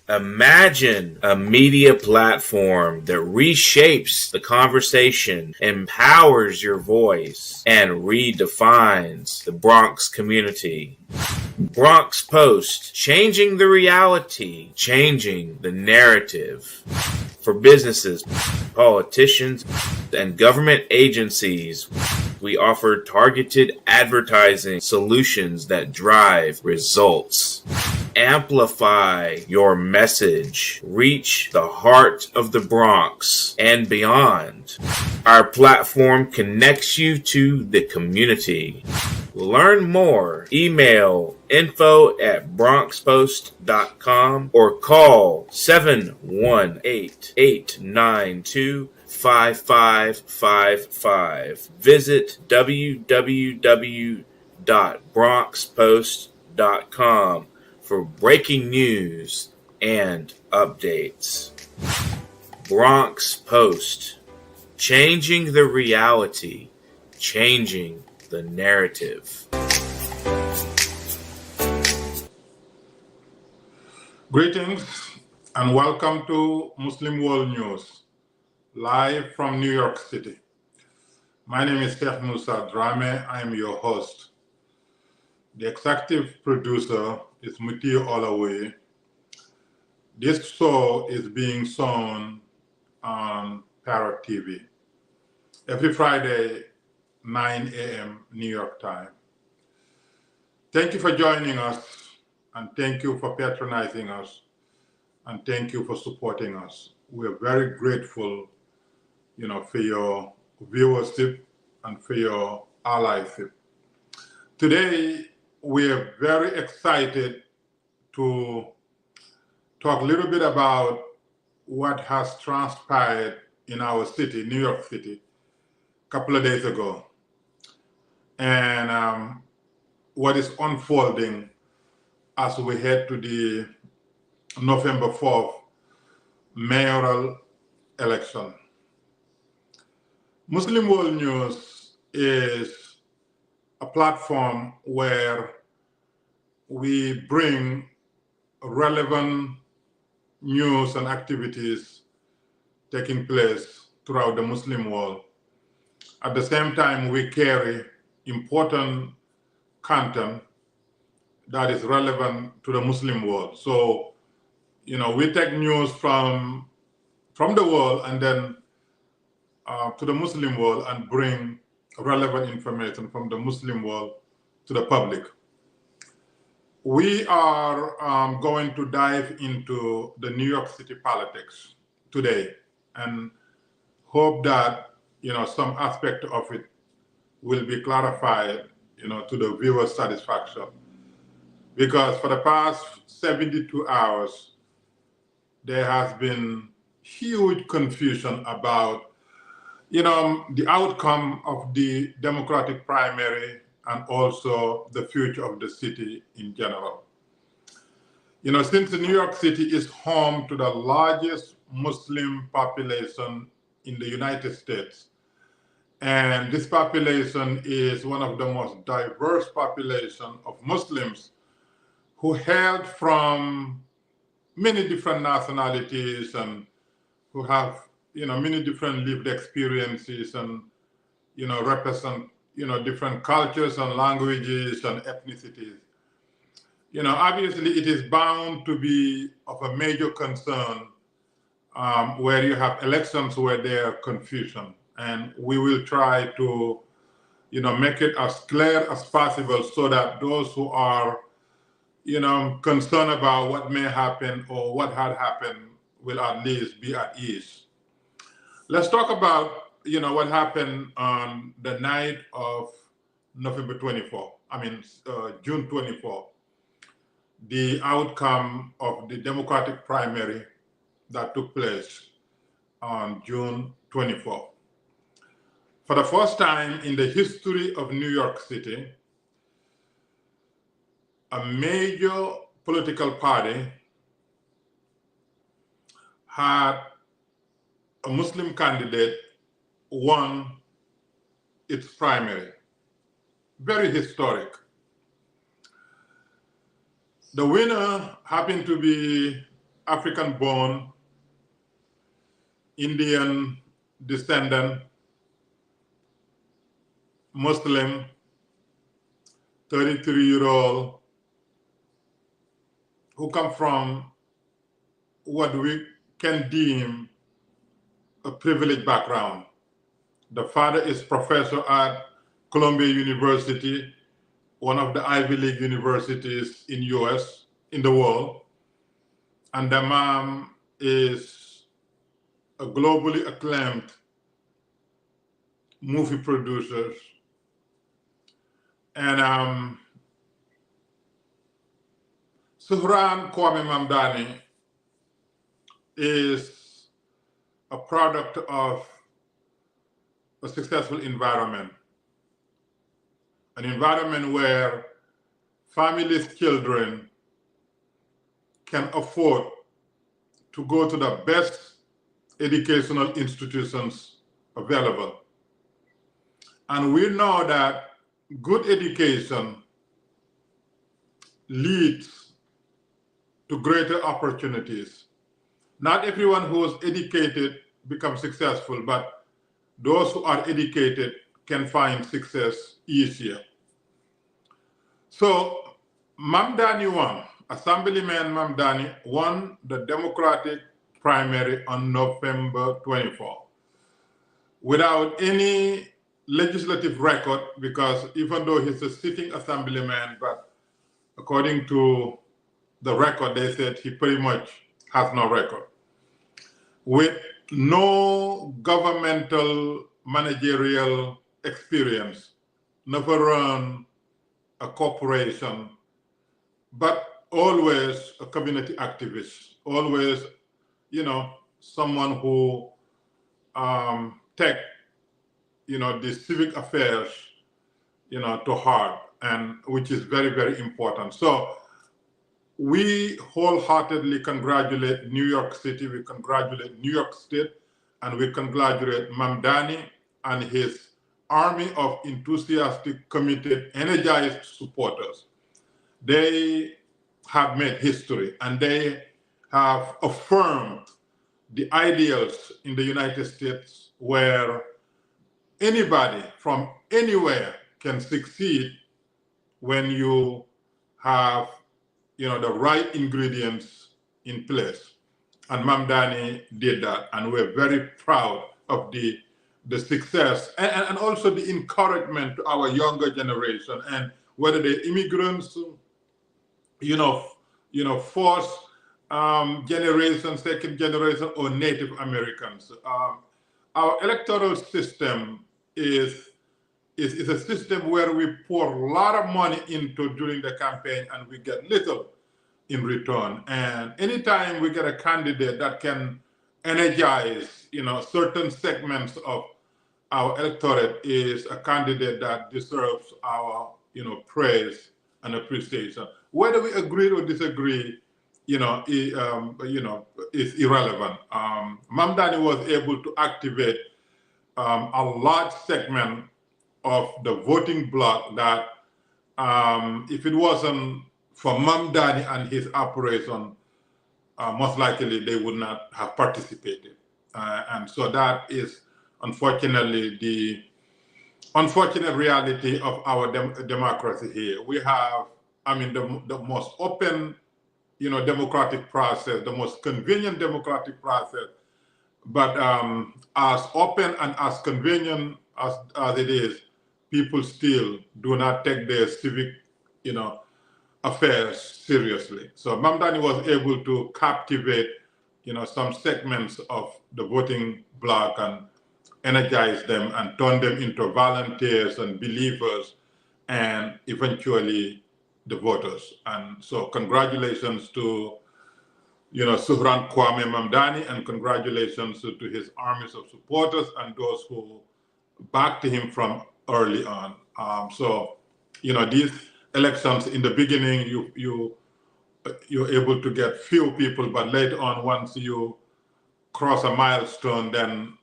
Imagine a media platform that reshapes the conversation, empowers your voice, and redefines the Bronx community. Bronx Post, changing the reality, changing the narrative. For businesses, politicians, and government agencies, we offer targeted advertising solutions that drive results. Amplify your message. Reach the heart of the Bronx and beyond. Our platform connects you to the community. Learn more. Email info@bronxpost.com or call 718-892-5555. Visit www.bronxpost.com for breaking news and updates. Bronx Post, changing the reality, changing the narrative. Greetings and welcome to Muslim World News, live from New York City. My name is Sheikh Musa Drammeh. I am your host. The executive producer is Mutiu Olawuyi. This show is being shown on Parrot TV every Friday, 9 a.m. New York time. Thank you for joining us, and thank you for patronizing us, and thank you for supporting us. We're very grateful, for your viewership and for your allyship. Today, we're very excited to talk a little bit about what has transpired in our city, New York City, a couple of days ago, and what is unfolding as we head to the November 4th mayoral election. Muslim World News is a platform where we bring relevant news and activities taking place throughout the Muslim world. At the same time, we carry important content that is relevant to the Muslim world. So, we take news from the world and then to the Muslim world and bring relevant information from the Muslim world to the public. We are going to dive into the New York City politics today and hope that, some aspect of it will be clarified, to the viewer's satisfaction. Because for the past 72 hours, there has been huge confusion about, the outcome of the Democratic primary and also the future of the city in general. Since New York City is home to the largest Muslim population in the United States, and this population is one of the most diverse populations of Muslims who hailed from many different nationalities and who have, many different lived experiences and, represent, different cultures and languages and ethnicities. Obviously it is bound to be of a major concern where you have elections where there are confusion. And we will try to, make it as clear as possible so that those who are, concerned about what may happen or what had happened will at least be at ease. Let's talk about, what happened on the night of June 24th, the outcome of the Democratic primary that took place on June 24th. For the first time in the history of New York City, a major political party had a Muslim candidate won its primary. Very historic. The winner happened to be African-born, Indian descendant, Muslim, 33-year-old, who come from what we can deem a privileged background. The father is professor at Columbia University, one of the Ivy League universities in US, in the world. And the mom is a globally acclaimed movie producer. And Suhran Kwame Mamdani is a product of a successful environment, an environment where families' children can afford to go to the best educational institutions available. And we know that good education leads to greater opportunities. Not everyone who is educated becomes successful, but those who are educated can find success easier. So Mamdani won, Assemblyman Mamdani won the Democratic primary on November 24 without any legislative record, because even though he's a sitting assemblyman, but according to the record, they said he pretty much has no record. With no governmental managerial experience, never run a corporation, but always a community activist, always, someone who take, the civic affairs, to heart, and which is very, very important. So we wholeheartedly congratulate New York City, we congratulate New York State, and we congratulate Mamdani and his army of enthusiastic, committed, energized supporters. They have made history, and they have affirmed the ideals in the United States where anybody from anywhere can succeed when you have, the right ingredients in place. And Mamdani did that, and we're very proud of the success and also the encouragement to our younger generation, and whether they're immigrants, fourth generation, second generation, or Native Americans. Our electoral system is a system where we pour a lot of money into during the campaign and we get little in return. And anytime we get a candidate that can energize, certain segments of our electorate, is a candidate that deserves our, praise and appreciation. Whether we agree or disagree, is irrelevant. Mamdani was able to activate a large segment of the voting bloc that, if it wasn't for Mamdani and his operation, most likely they would not have participated. And so that is unfortunately the unfortunate reality of our democracy here. We have, the most open, democratic process, the most convenient democratic process, but as open and as convenient as it is, people still do not take their civic, affairs seriously. So Mamdani was able to captivate, some segments of the voting bloc and energize them and turn them into volunteers and believers and eventually the voters. And so congratulations to, Suhran Kwame Mamdani, and congratulations to his armies of supporters and those who backed him from early on. So, these elections in the beginning, you're able to get few people, but later on, once you cross a milestone, then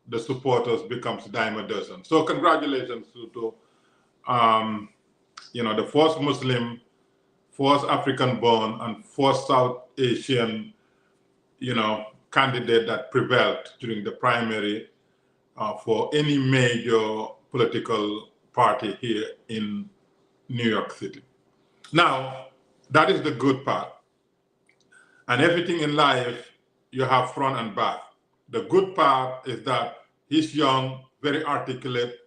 the supporters becomes dime a dozen. So congratulations to the first Muslim, first African born, and first South Asian candidate that prevailed during the primary for any major political party here in New York City. Now, that is the good part. And everything in life, you have front and back. The good part is that he's young, very articulate,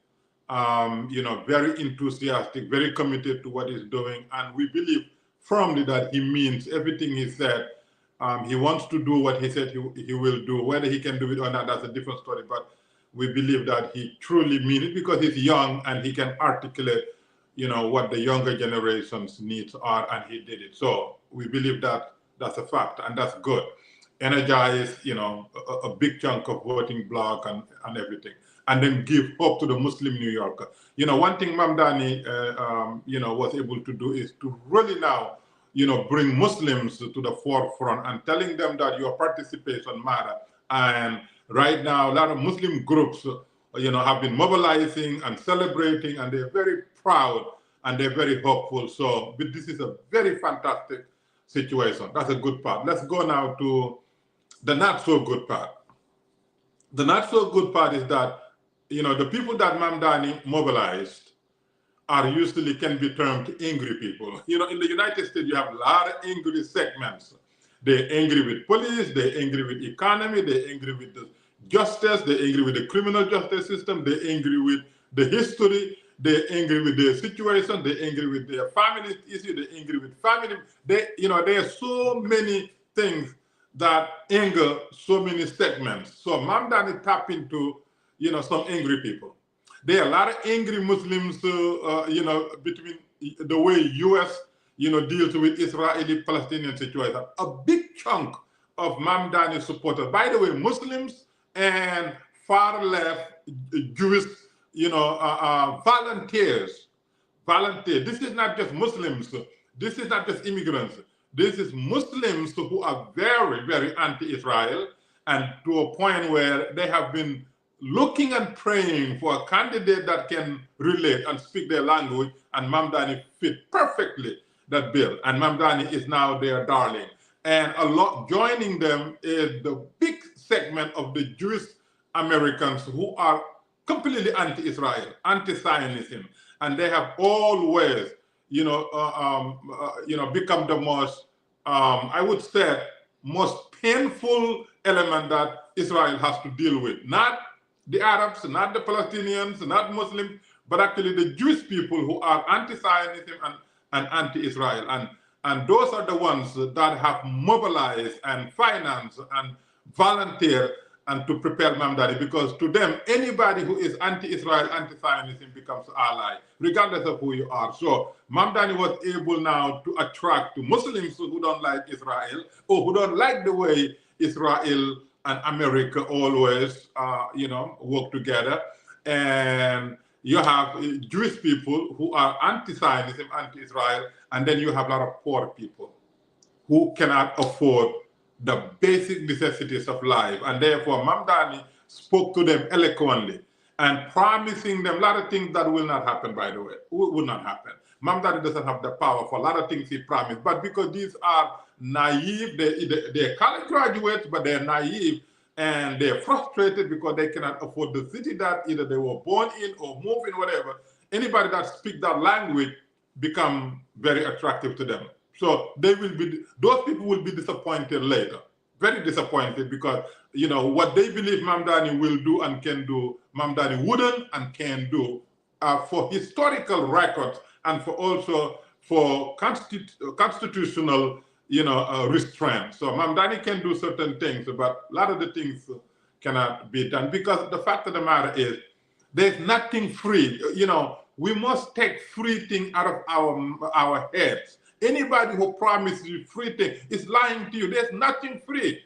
very enthusiastic, very committed to what he's doing. And we believe firmly that he means everything he said. He wants to do what he said he will do. Whether he can do it or not, that's a different story. But we believe that he truly means it because he's young and he can articulate, what the younger generation's needs are, and he did it. So we believe that that's a fact, and that's good. Energize, a big chunk of voting bloc and everything, and then give hope to the Muslim New Yorker. One thing Mamdani, was able to do is to really now, bring Muslims to the forefront and telling them that your participation matters. And right now, a lot of Muslim groups, have been mobilizing and celebrating, and they're very proud and they're very hopeful. So this is a very fantastic situation. That's a good part. Let's go now to the not so good part. The not so good part is that, the people that Mamdani mobilized are usually can be termed angry people. In the United States, you have a lot of angry segments. They're angry with police, they're angry with economy, they're angry with the justice, they're angry with the criminal justice system, they're angry with the history, they're angry with their situation, they're angry with their family issue, they're angry with family. There are so many things that anger so many segments. So Mamdani tap into, some angry people. There are a lot of angry Muslims, between the way U.S., deals with Israeli-Palestinian situation. A big chunk of Mamdani supporters, by the way, Muslims and far left Jewish, volunteers. This is not just Muslims. This is not just immigrants. This is Muslims who are very, very anti-Israel, and to a point where they have been looking and praying for a candidate that can relate and speak their language, and Mamdani fit perfectly that bill. And Mamdani is now their darling. And a lot joining them is the big segment of the Jewish Americans who are completely anti-Israel, anti-Zionism, and they have always, become the most, I would say, most painful element that Israel has to deal with. Not the Arabs, not the Palestinians, not Muslims, but actually the Jewish people who are anti-Zionism and anti-Israel. And those are the ones that have mobilized and financed and volunteered and to prepare Mamdani, because to them, anybody who is anti-Israel, anti-Zionism becomes ally, regardless of who you are. So Mamdani was able now to attract Muslims who don't like Israel, or who don't like the way Israel and America always, work together. And you have Jewish people who are anti-Zionism, anti-Israel, and then you have a lot of poor people who cannot afford the basic necessities of life. And therefore, Mamdani spoke to them eloquently and promising them a lot of things that will not happen, by the way, will not happen. Mamdani doesn't have the power for a lot of things he promised, but because these are naive, they're college graduates, but they're naive, and they're frustrated because they cannot afford the city that either they were born in or move in, whatever. Anybody that speaks that language become very attractive to them. So those people will be disappointed later, very disappointed, because what they believe Mamdani will do and can do, Mamdani wouldn't and can do, for historical records and for also for constitutional restraint. So Mamdani can do certain things, but a lot of the things cannot be done, because the fact of the matter is there's nothing free. We must take free thing out of our heads. Anybody who promises you free thing is lying to you. There's nothing free.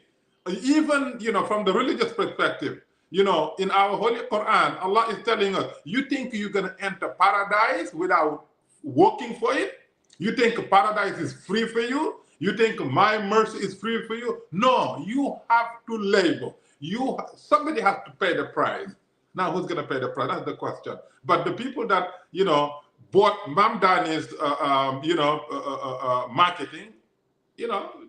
Even, from the religious perspective, in our Holy Quran, Allah is telling us, you think you're going to enter paradise without working for it? You think paradise is free for you? You think my mercy is free for you? No, you have to labor. Somebody has to pay the price. Now, who's going to pay the price? That's the question. But the people that, bought Mamdani's, marketing,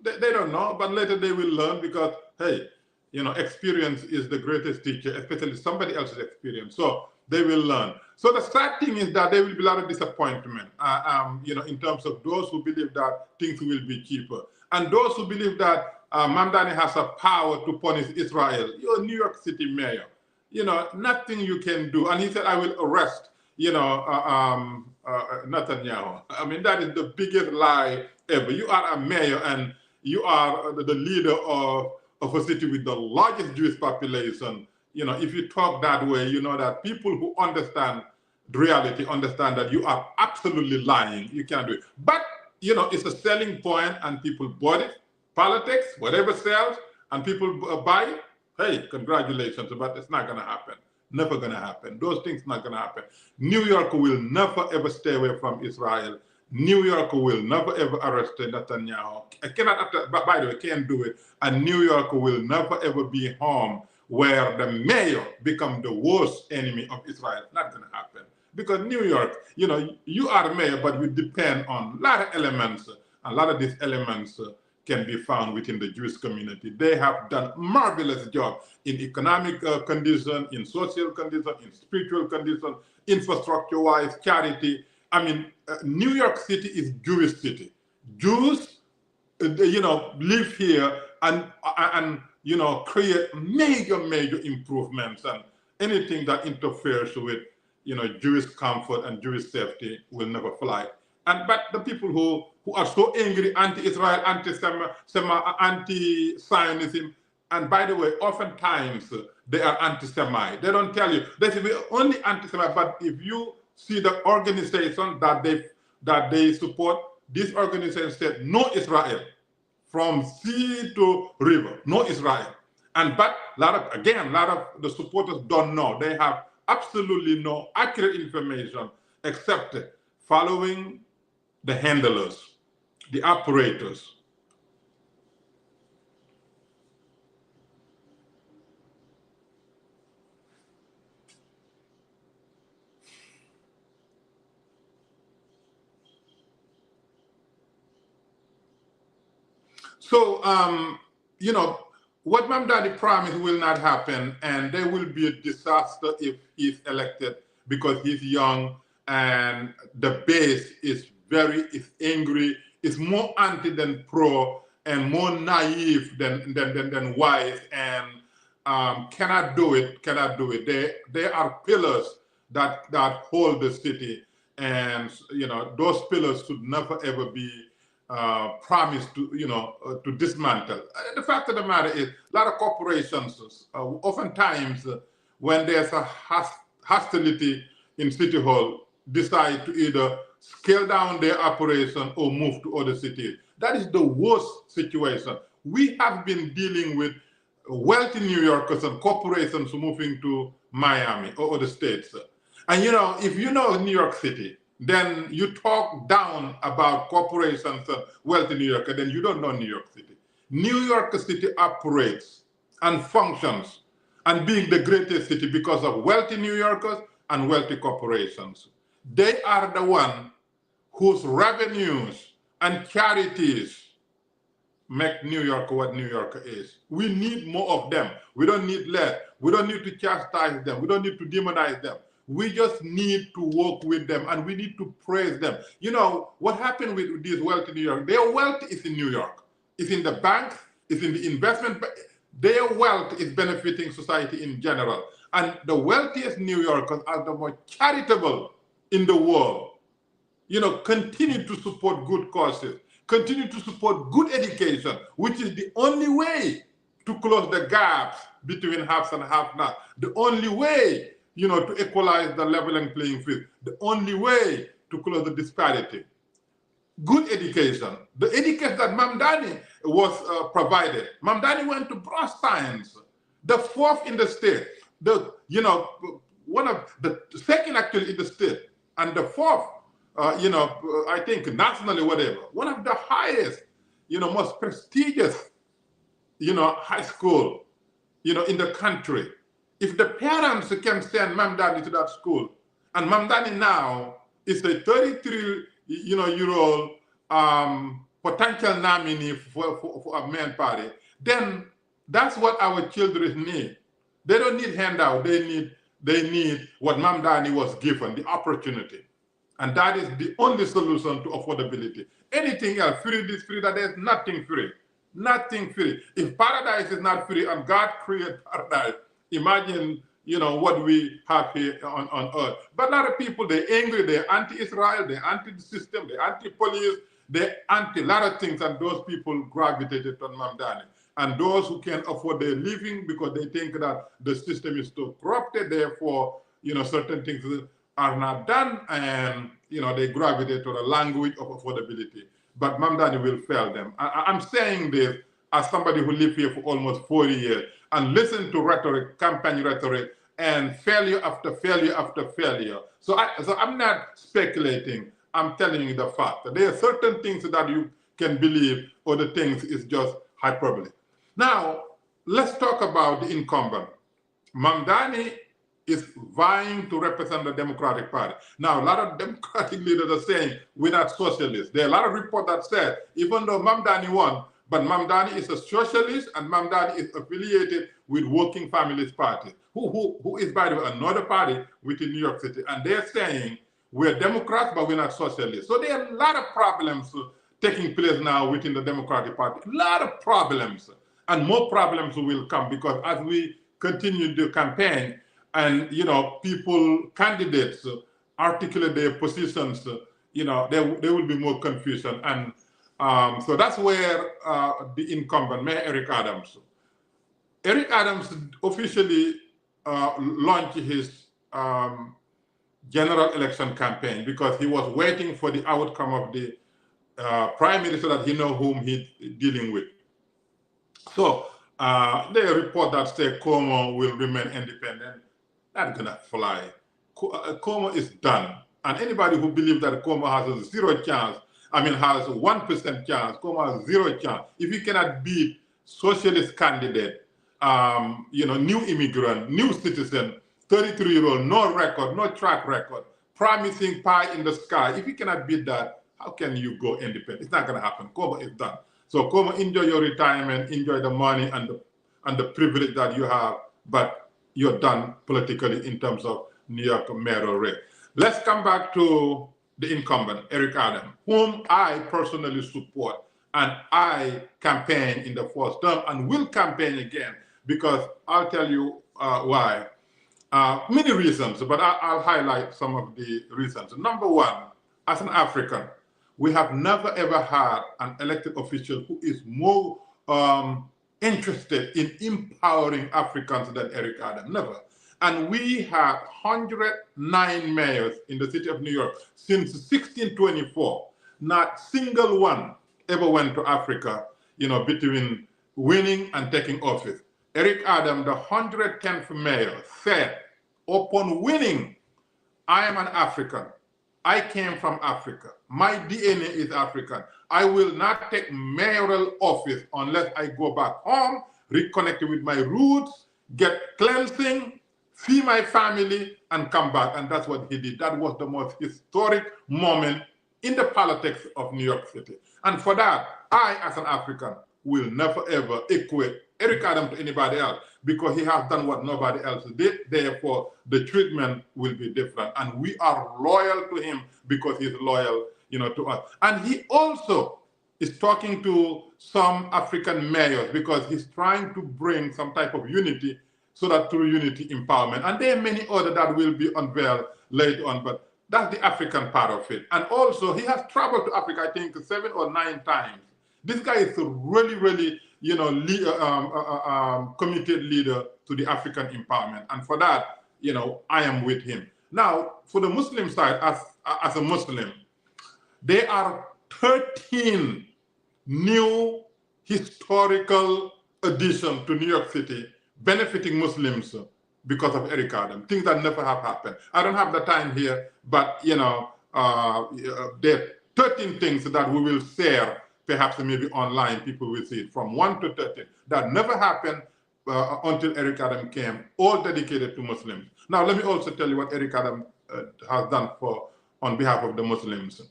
they don't know, but later they will learn because, hey, experience is the greatest teacher, especially somebody else's experience. So they will learn. So the sad thing is that there will be a lot of disappointment, in terms of those who believe that things will be cheaper. And those who believe that Mamdani has a power to punish Israel. You're a New York City mayor. Nothing you can do. And he said, I will arrest, Netanyahu. I mean, that is the biggest lie ever. You are a mayor and you are the leader of a city with the largest Jewish population. If you talk that way, you know that people who understand the reality understand that you are absolutely lying. You can't do it. But, it's a selling point and people bought it. Politics, whatever sells, and people buy it. Hey, congratulations, but it's not going to happen. Never going to happen. Those things not going to happen. New York will never ever stay away from Israel. New York will never ever arrest Netanyahu. I cannot, by the way, can't do it. And New York will never ever be home where the mayor become the worst enemy of Israel. Not going to happen. Because New York, you are the mayor, but you depend on a lot of elements. A lot of these elements can be found within the Jewish community. They have done marvelous job in economic condition, in social condition, in spiritual condition, infrastructure-wise, charity. I mean, New York City is Jewish city. Jews, live here and create major improvements, and anything that interferes with, Jewish comfort and Jewish safety will never fly. But the people who are so angry, anti-Israel, anti-Zionism, and by the way, oftentimes they are anti-Semite. They don't tell you. They say we're only anti-Semite, but if you see the organization that they support, this organization said no Israel, from sea to river, no Israel. But a lot of the supporters don't know. They have absolutely no accurate information except following the handlers, the operators. So, what Mamdani promised will not happen, and there will be a disaster if he's elected because he's young and the base is angry, is more anti than pro, and more naive than wise, and cannot do it. They are pillars that hold the city, and those pillars should never ever be promised to dismantle. The fact of the matter is, a lot of corporations, oftentimes, when there's a hostility in City Hall, decide to either scale down their operation or move to other cities. That is the worst situation. We have been dealing with wealthy New Yorkers and corporations moving to Miami or other states. And if you know New York City, then you talk down about corporations and wealthy New York, and then you don't know New York City. New York City operates and functions and being the greatest city because of wealthy New Yorkers and wealthy corporations. They are the one whose revenues and charities make New York what New York is. We need more of them. We don't need less. We don't need to chastise them. We don't need to demonize them. We just need to work with them, and we need to praise them. What happened with these wealthy New York? Their wealth is in New York. It's in the banks. It's in the investment. Their wealth is benefiting society in general. And the wealthiest New Yorkers are the most charitable in the world. Continue to support good causes. Continue to support good education, which is the only way to close the gaps between haves and have-nots. The only way to equalize the leveling playing field. The only way to close the disparity. Good education. The education that Mamdani was provided. Mamdani went to Bronx Science, the fourth in the state. One of the second actually in the state, and the fourth, I think nationally, whatever. One of the highest, most prestigious, high school, in the country. If the parents can send Mamdani to that school, and Mamdani now is a 33-year-old potential nominee for a main party, then that's what our children need. They don't need handout. They need what Mamdani was given, the opportunity. And that is the only solution to affordability. Anything else, free this, free that, there's nothing free. Nothing free. If paradise is not free and God created paradise, imagine, what we have here on earth. But a lot of people, they're angry, they're anti-Israel, they're anti-system, they're anti-police, they're anti a lot of things, and those people gravitated on Mamdani. And those who can afford their living because they think that the system is too corrupted, therefore, certain things are not done, and, they gravitate to the language of affordability. But Mamdani will fail them. I'm saying this as somebody who lived here for almost 40 years and listened to rhetoric, campaign rhetoric, and failure after failure after failure. So I'm not speculating. I'm telling you the fact. There are certain things that you can believe, other things is just hyperbole. Now, let's talk about the incumbent. Mamdani is vying to represent the Democratic Party. Now, a lot of Democratic leaders are saying we're not socialists. There are a lot of reports that say, even though Mamdani won, but Mamdani is a socialist and Mamdani is affiliated with Working Families Party, who is, by the way, another party within New York City. And they're saying we're Democrats, but we're not socialists. So there are a lot of problems taking place now within the Democratic Party. A lot of problems. And more problems will come because as we continue the campaign and, people, candidates articulate their positions, there will be more confusion. And so that's where the incumbent, Mayor Eric Adams officially launched his general election campaign because he was waiting for the outcome of the prime minister that he know whom he's dealing with. So there are reports that say Como will remain independent. That's gonna fly. Como is done. And anybody who believes that Como has a zero chance, has 1% chance, Como has zero chance. If you cannot beat socialist candidate, new immigrant, new citizen, 33-year-old, no record, no track record, promising pie in the sky, if you cannot beat that, how can you go independent? It's not gonna happen. Como is done. So Como, enjoy your retirement, enjoy the money and the privilege that you have, but you're done politically in terms of New York mayoral race. Let's come back to the incumbent, Eric Adams, whom I personally support, and I campaign in the first term and will campaign again because I'll tell you why. Many reasons, but I'll highlight some of the reasons. Number one, as an African, we have never ever had an elected official who is more interested in empowering Africans than Eric Adams, never. And we have 109 mayors in the city of New York since 1624. Not single one ever went to Africa, between winning and taking office. Eric Adams, the 110th mayor, said, upon winning, I am an African. I came from Africa. My DNA is African. I will not take mayoral office unless I go back home, reconnect with my roots, get cleansing, see my family, and come back. And that's what he did. That was the most historic moment in the politics of New York City. And for that, I, as an African, will never ever equate Eric Adams to anybody else because he has done what nobody else did. Therefore, the treatment will be different. And we are loyal to him because he's loyal, to us. And he also is talking to some African mayors because he's trying to bring some type of unity so that through unity empowerment. And there are many others that will be unveiled later on, but that's the African part of it. And also, he has traveled to Africa, I think, 7 or 9 times. This guy is a really, really, committed leader to the African empowerment. And for that, I am with him. Now, for the Muslim side, as a Muslim, there are 13 new historical additions to New York City benefiting Muslims because of Eric Adams, things that never have happened. I don't have the time here, but, there are 13 things that we will share. Perhaps maybe online, people will see it from 1 to 13. That never happened until Eric Adams came, all dedicated to Muslims. Now, let me also tell you what Eric Adams has done on behalf of the Muslims.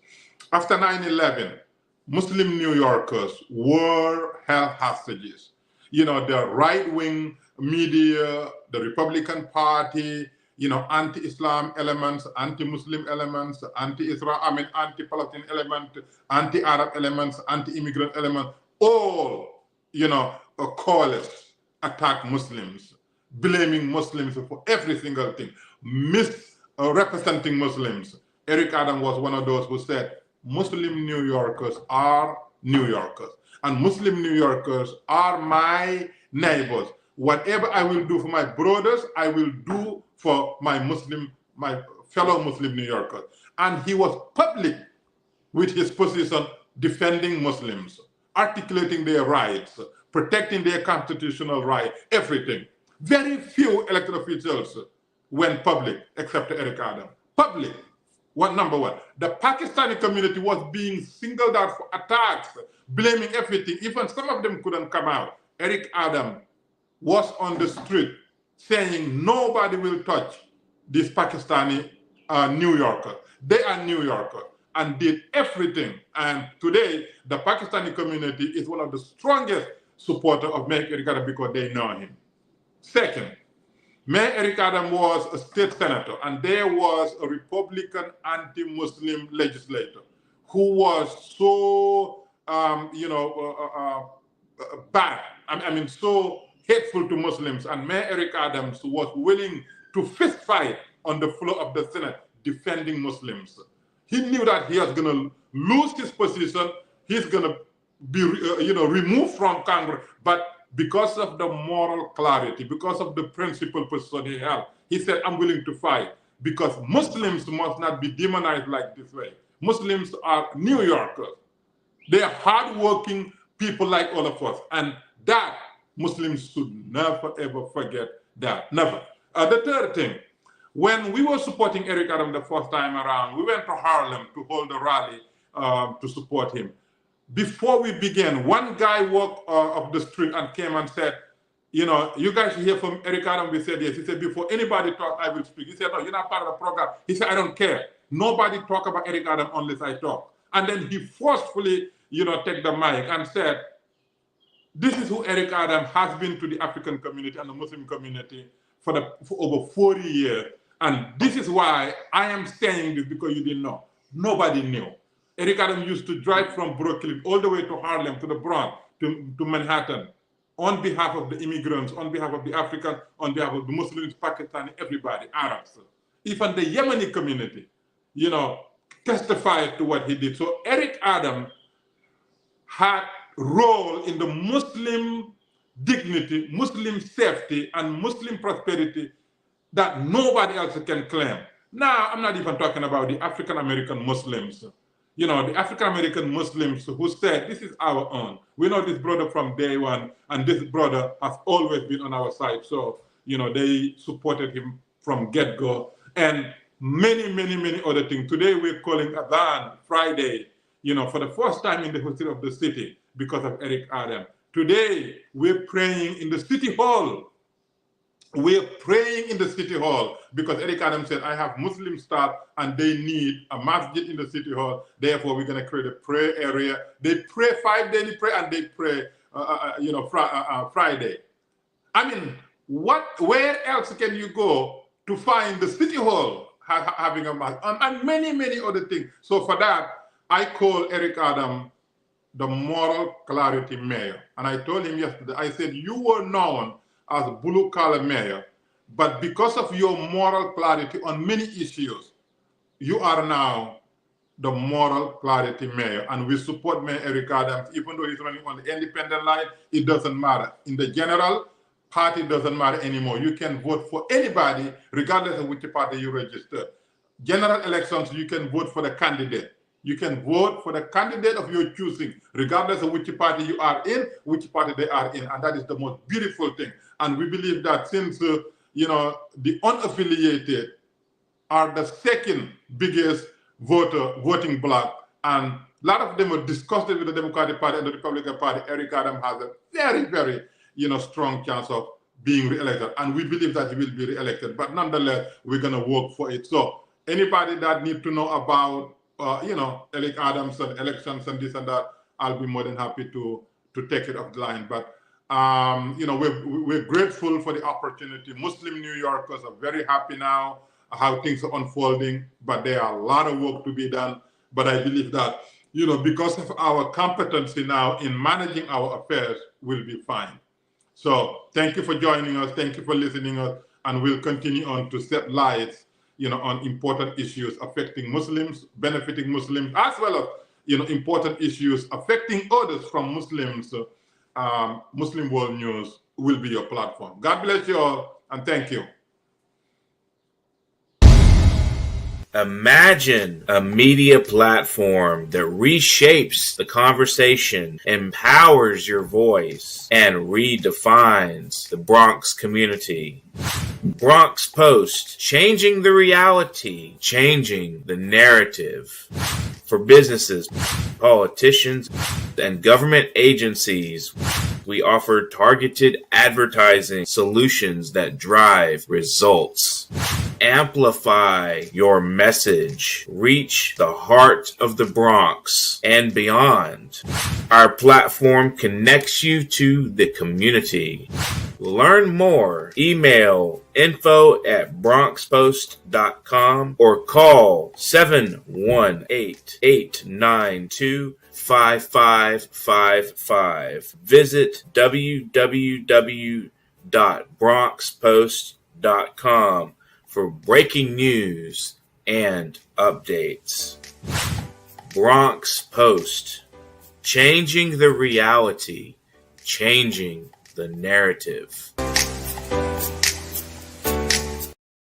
After 9/11, Muslim New Yorkers were held hostages. You know, the right-wing media, the Republican Party, you know, anti-Islam elements, anti-Muslim elements, anti-Palestinian elements, anti-Arab elements, anti-immigrant elements, all, you know, coalesced, attack Muslims, blaming Muslims for every single thing, misrepresenting Muslims. Eric Adams was one of those who said, Muslim New Yorkers are New Yorkers, and Muslim New Yorkers are my neighbors. Whatever I will do for my brothers, I will do for my fellow Muslim New Yorkers. And he was public with his position defending Muslims, articulating their rights, protecting their constitutional right, everything. Very few elected officials went public, except Eric Adams. Public. Number one. The Pakistani community was being singled out for attacks, blaming everything. Even some of them couldn't come out. Eric Adams was on the street saying nobody will touch these Pakistani New Yorkers. They are New Yorkers, and did everything. And today, the Pakistani community is one of the strongest supporters of Mayor Eric Adams because they know him. Second, Mayor Eric Adams was a state senator, and there was a Republican anti-Muslim legislator who was so, bad. So hateful to Muslims. And Mayor Eric Adams was willing to fist fight on the floor of the Senate defending Muslims. He knew that he was going to lose his position. He's going to be, removed from Congress. But because of the moral clarity, because of the principled position he held, he said, I'm willing to fight because Muslims must not be demonized like this way. Muslims are New Yorkers. They are hardworking people like all of us. And that Muslims should never, ever forget that. Never. The third thing, when we were supporting Eric Adams the first time around, we went to Harlem to hold a rally to support him. Before we began, one guy walked up the street and came and said, you know, you guys hear from Eric Adams? We said yes. He said, before anybody talk, I will speak. He said, no, you're not part of the program. He said, I don't care. Nobody talk about Eric Adams unless I talk. And then he forcefully, take the mic and said, this is who Eric Adams has been to the African community and the Muslim community for over 40 years. And this is why I am saying this, because you didn't know. Nobody knew. Eric Adams used to drive from Brooklyn all the way to Harlem, to the Bronx, to Manhattan, on behalf of the immigrants, on behalf of the Africans, on behalf of the Muslims, Pakistani, everybody, Arabs. Even the Yemeni community, testified to what he did. So Eric Adams had role in the Muslim dignity, Muslim safety, and Muslim prosperity that nobody else can claim. Now, I'm not even talking about the African-American Muslims. The African-American Muslims who said, this is our own. We know this brother from day one, and this brother has always been on our side. So, they supported him from get-go. And many, many, many other things. Today, we're calling Adhan Friday, for the first time in the history of the city because of Eric Adams. Today, we're praying in the city hall. We're praying in the city hall because Eric Adams said, I have Muslim staff and they need a masjid in the city hall. Therefore, we're going to create a prayer area. They pray 5 daily prayer and they pray, Friday. Where else can you go to find the city hall having a masjid and many, many other things? So for that, I call Eric Adams the moral clarity mayor. And I told him yesterday, I said, you were known as blue collar mayor, but because of your moral clarity on many issues, you are now the moral clarity mayor. And we support Mayor Eric Adams, even though he's running on the independent line, it doesn't matter. In the general party, doesn't matter anymore. You can vote for anybody, regardless of which party you register. General elections, you can vote for the candidate. You can vote for the candidate of your choosing, regardless of which party you are in, which party they are in. And that is the most beautiful thing. And we believe that since, the unaffiliated are the second biggest voting bloc, and a lot of them are disgusted with the Democratic Party and the Republican Party, Eric Adams has a very, very, strong chance of being reelected. And we believe that he will be reelected. But nonetheless, we're going to work for it. So anybody that needs to know about Adams and elections and this and that, I'll be more than happy to take it off the line. But we're grateful for the opportunity. Muslim New Yorkers are very happy now how things are unfolding, but there are a lot of work to be done. But I believe that, because of our competency now in managing our affairs, we'll be fine. So thank you for joining us. Thank you for listening us. And we'll continue on to set lights, on important issues affecting Muslims, benefiting Muslims, as well as, important issues affecting others from Muslims. Muslim World News will be your platform. God bless you all, and thank you. Imagine a media platform that reshapes the conversation, empowers your voice, and redefines the Bronx community. Bronx Post, changing the reality, changing the narrative. For businesses, politicians, and government agencies, we offer targeted advertising solutions that drive results. Amplify your message. Reach the heart of the Bronx and beyond. Our platform connects you to the community. Learn more. Email info@bronxpost.com or call 718-892-5555. Visit www.bronxpost.com for breaking news and updates. Bronx Post, changing the reality, changing the narrative.